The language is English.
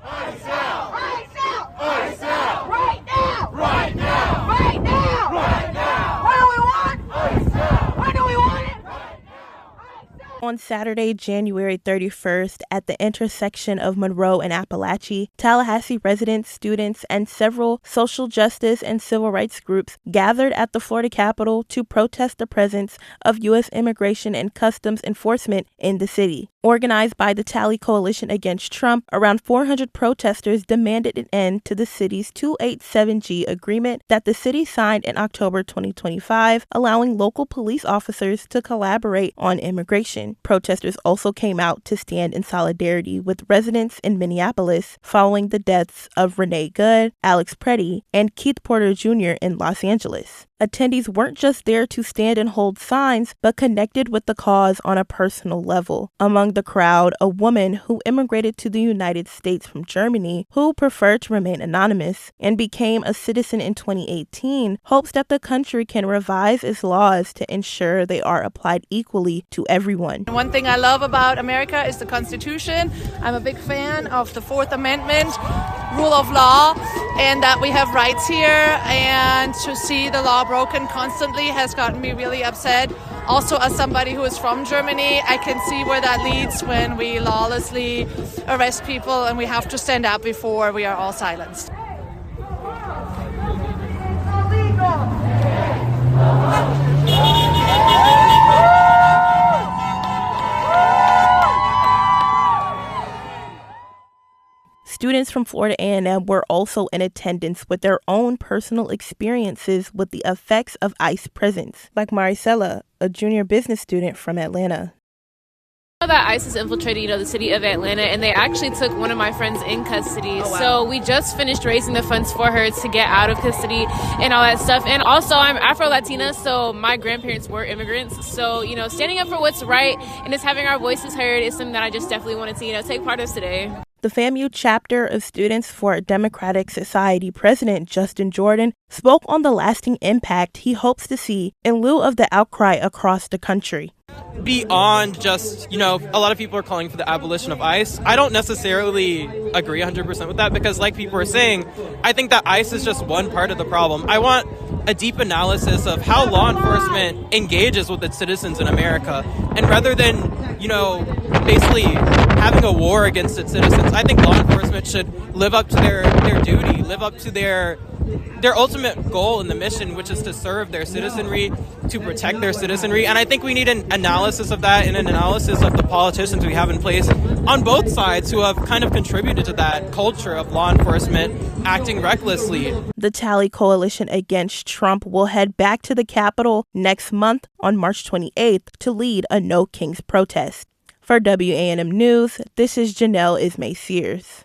Ice out! Ice out! Ice out! Right now! Right now! Right now! Right now! What do we want? Ice out! What do we want it? Right now! On Saturday, January 31st, at the intersection of Monroe and Appalachia, Tallahassee residents, students, and several social justice and civil rights groups gathered at the Florida Capitol to protest the presence of U.S. Immigration and Customs Enforcement in the city. Organized by the Tally Coalition Against Trump, around 400 protesters demanded an end to the city's 287G agreement that the city signed in October 2025, allowing local police officers to collaborate on immigration. Protesters also came out to stand in solidarity with residents in Minneapolis following the deaths of Renee Good, Alex Preddy, and Keith Porter Jr. in Los Angeles. Attendees weren't just there to stand and hold signs, but connected with the cause on a personal level. Among the crowd, a woman who immigrated to the United States from Germany, who preferred to remain anonymous and became a citizen in 2018, hopes that the country can revise its laws to ensure they are applied equally to everyone. One thing I love about America is the Constitution. I'm a big fan of the Fourth Amendment, rule of law, and that we have rights here, and to see the law broken constantly has gotten me really upset. Also, as somebody who is from Germany, I can see where that leads when we lawlessly arrest people and we have to stand up before we are all silenced. Students from Florida A&M were also in attendance with their own personal experiences with the effects of ICE presence, like Maricela, a junior business student from Atlanta. I know that ICE has infiltrated, the city of Atlanta, and they actually took one of my friends in custody. Oh, wow. So we just finished raising the funds for her to get out of custody and all that stuff. And also, I'm Afro-Latina, so my grandparents were immigrants. So, standing up for what's right and just having our voices heard is something that I just definitely wanted to, take part of today. The FAMU chapter of Students for a Democratic Society president Justin Jordan spoke on the lasting impact he hopes to see in lieu of the outcry across the country. Beyond just, a lot of people are calling for the abolition of ICE. I don't necessarily agree 100% with that because, like people are saying, I think that ICE is just one part of the problem. I want a deep analysis of how law enforcement engages with its citizens in America. And rather than, basically having a war against its citizens, I think law enforcement should live up to their duty, live up to their ultimate goal in the mission, which is to serve their citizenry, to protect their citizenry. And I think we need an analysis of that and an analysis of the politicians we have in place on both sides who have kind of contributed to that culture of law enforcement acting recklessly. The Tally Coalition Against Trump will head back to the Capitol next month on March 28th to lead a No Kings protest. For WANM News, this is Janelle Ismay Sears.